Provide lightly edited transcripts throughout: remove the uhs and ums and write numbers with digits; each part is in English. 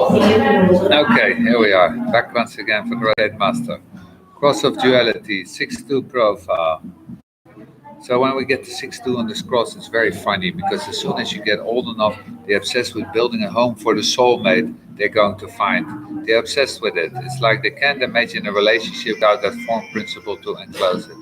Okay, here we are. Back once again for the Red Master. Cross of Duality, 6-2 profile. So when we get to 6-2 on this cross, it's very funny because as soon as you get old enough, they're obsessed with building a home for the soulmate they're going to find. They're obsessed with it. It's like they can't imagine a relationship without that form principle to enclose it.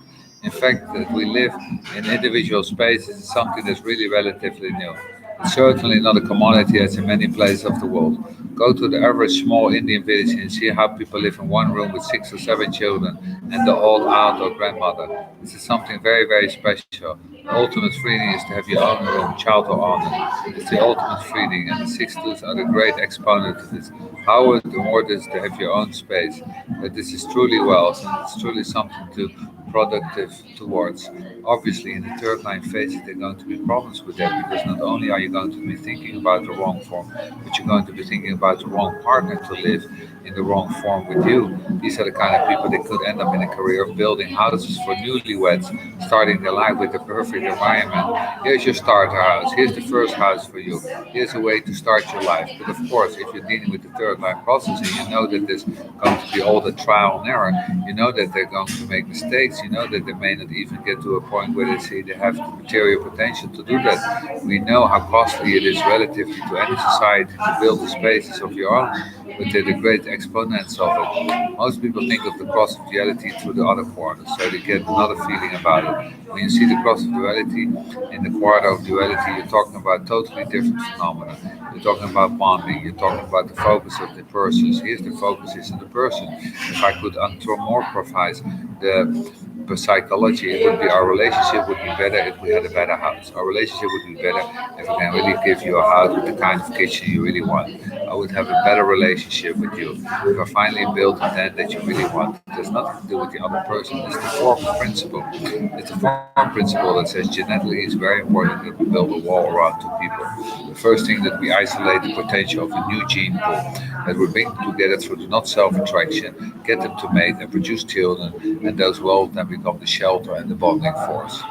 In fact, that we live in individual spaces is something that's really relatively new. It's certainly not a commodity as in many places of the world. Go to the average small Indian village and see how people live in one room with 6 or 7 children and the old aunt or grandmother. This is something very, very special. The ultimate freedom is to have your own room, child or honor. It's the ultimate freedom, and the 6-2s are the great exponent of this. How important it is to have your own space. But this is truly wealth, and it's truly something to productive towards. Obviously, in the third line phases, there are going to be problems with that because not only are you going to be thinking about the wrong form, but you're going to be thinking about the wrong partner to live in the wrong form with you. These are the kind of people that could end up in a career of building houses for newlyweds, starting their life with the perfect environment. Here's your starter house. Here's the first house for you. Here's a way to start your life. But of course, if you're dealing with the third line process and you know that there's going to be all the trial and error, you know that they're going to make mistakes, you know that they may not even get to a point where they see they have the material potential to do that. We know how costly it is relatively to any society to build the spaces of your own, but they're the great exponents of it. Most people think of the cross of duality through the other quarter, so they get another feeling about it. When you see the cross of duality in the quarter of duality, you're talking about totally different phenomena. You're talking about bonding. You're talking about the focus of the persons. Here's the focus is in the person. If I could anthropomorphize the psychology, it would be our relationship would be better if we had a better house. Our relationship would be better if I can really give you a house with the kind of kitchen you really want. I would have a better relationship with you. If I finally build a tent that you really want, it has nothing to do with the other person. It's the form principle. It's the form principle that says genetically it's very important that we build a wall around two people. The first thing that we isolate the potential of a new gene pool that we bring together through the not self-attraction, get them to mate and produce children, and those will then become the shelter and the bonding force.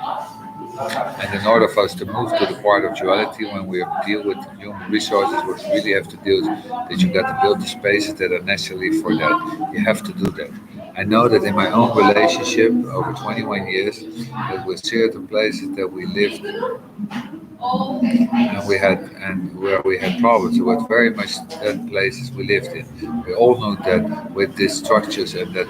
And in order for us to move to the part of duality, when we deal with human resources, what you really have to do is that you got to build the spaces that are necessary for that. You have to do that. I know that in my own relationship over 21 years, there were certain places that we lived and where we had problems. It was very much that places we lived in. We all know that with these structures and that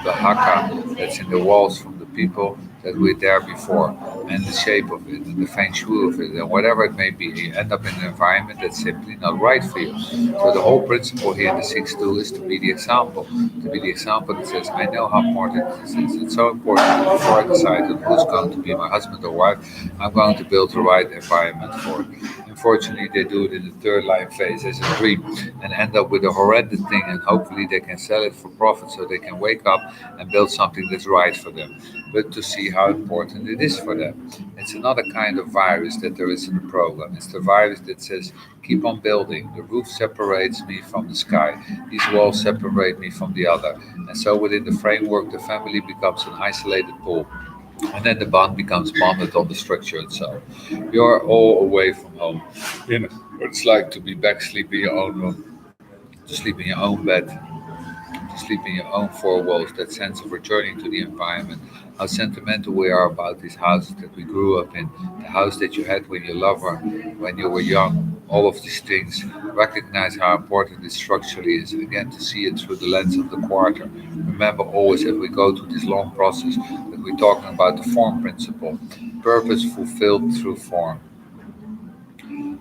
the haka that's in the walls from the people that were there before, and the shape of it, and the feng shui of it, and whatever it may be, you end up in an environment that's simply not right for you. So the whole principle here in the 6-2 is to be the example, to be the example that says, I know how important this is. It's so important that before I decide on who's going to be my husband or wife, I'm going to build the right environment for it. Unfortunately, they do it in the third line phase as a dream and end up with a horrendous thing, and hopefully they can sell it for profit so they can wake up and build something that's right for them. But to see how important it is for them. It's another kind of virus that there is in the program. It's the virus that says, keep on building. The roof separates me from the sky. These walls separate me from the other. And so within the framework, the family becomes an isolated pool. And then the bond becomes bonded on the structure itself. You're all away from home. You know what it's like to be back, sleep in your own room, to sleep in your own bed, to sleep in your own four walls, that sense of returning to the environment, how sentimental we are about these houses that we grew up in, the house that you had with your lover when you were young, all of these things. Recognize how important this structurally is, and again to see it through the lens of the quarter. Remember always as we go through this long process that we're talking about the form principle, purpose fulfilled through form.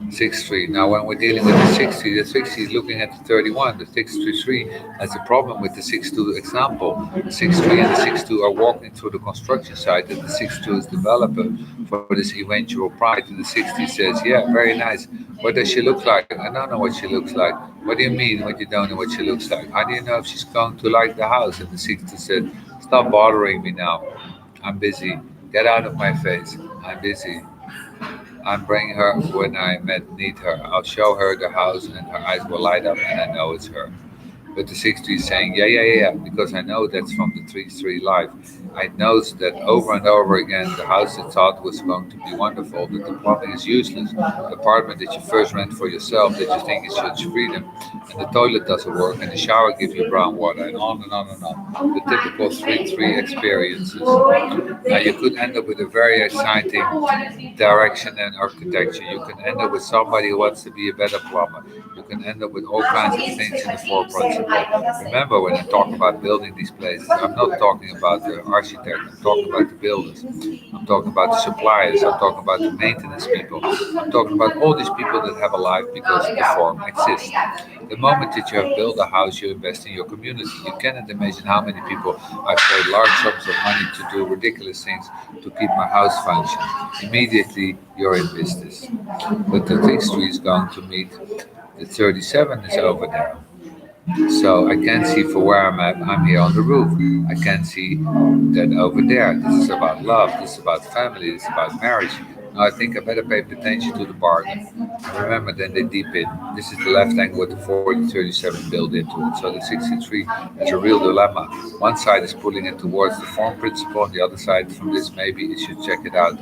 6-3. Now, when we're dealing with the 60 is looking at the 31. The 6-3 has a problem with the 6-2 example. The 6-3 and the 6-2 are walking through the construction site that the 6-2 is developing for this eventual pride. And the 60 says, yeah, very nice. What does she look like? I don't know what she looks like. What do you mean when you don't know what she looks like? How do you know if she's going to like the house? And the 60 said, stop bothering me now. I'm busy. Get out of my face. I'm busy. I'm bringing her when I met need her. I'll show her the house and her eyes will light up and I know it's her. But the 6-3 is saying, yeah, yeah, yeah, yeah, because I know that's from the 3-3 life. I know that over and over again, the house that thought was going to be wonderful, that the plumbing is useless, the apartment that you first rent for yourself, that you think is such freedom, and the toilet doesn't work, and the shower gives you brown water, and on and on and on. The typical 3-3 experiences. Now, you could end up with a very exciting direction and architecture. You can end up with somebody who wants to be a better plumber. You can end up with all kinds of things in the four principle. Remember, when I talk about building these places, I'm not talking about the architect, I'm talking about the builders. I'm talking about the suppliers, I'm talking about the maintenance people. I'm talking about all these people that have a life because the form exists. The moment that you have built a house, you invest in your community. You cannot imagine how many people I paid large sums of money to do ridiculous things to keep my house functioning. Immediately, you're in business. But the fixed tree is going to meet the 37 is over there. So I can see for where I'm at, I'm here on the roof. I can see that over there. This is about love, this is about family, this is about marriage. Now I think I better pay attention to the bargain. And remember, then they deep in. This is the left angle with the 4037 built into it. So the 63 is a real dilemma. One side is pulling it towards the form principle, and the other side from this maybe it should check it out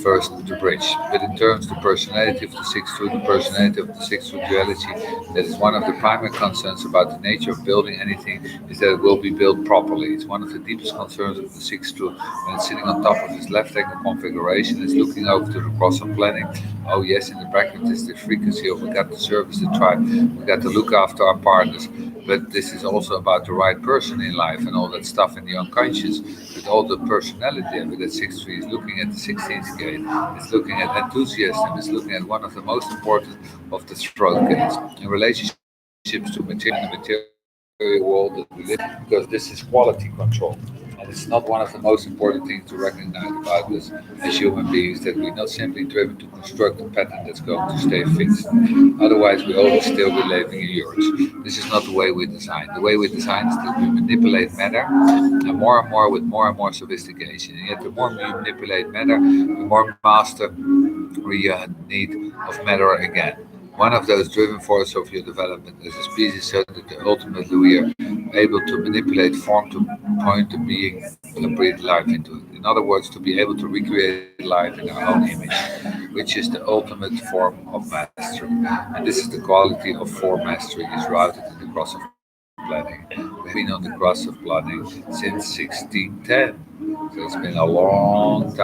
first to bridge. But in terms of the personality of the 6-2, the personality of the 6-2 duality, that is one of the primary concerns about the nature of building anything is that it will be built properly. It's one of the deepest concerns of the 6-2 when it's sitting on top of this left angle configuration, it's looking over to the cross of planning. Oh yes, in the bracket is the frequency of we got to service the tribe, we got to look after our partners. But this is also about the right person in life and all that stuff in the unconscious. With all the personality of it, that 6-3 is looking at the 16th gate. It's looking at enthusiasm. It's looking at one of the most important of the throat gates in relationships to material in the material world that we live in, because this is quality control. And it's not one of the most important things to recognize about us as human beings, that we're not simply driven to construct a pattern that's going to stay fixed. Otherwise, we always still be living in yours. This is not the way we design. The way we design is that we manipulate matter, and more with more and more sophistication. And yet, the more we manipulate matter, the more master we need of matter again. One of those driving forces of your development as a species, so that ultimately we are able to manipulate form to point to being and breathe life into it. In other words, to be able to recreate life in our own image, which is the ultimate form of mastery. And this is the quality of form mastery is routed in the cross of planning. We have been on the cross of planning since 1610. So it's been a long time.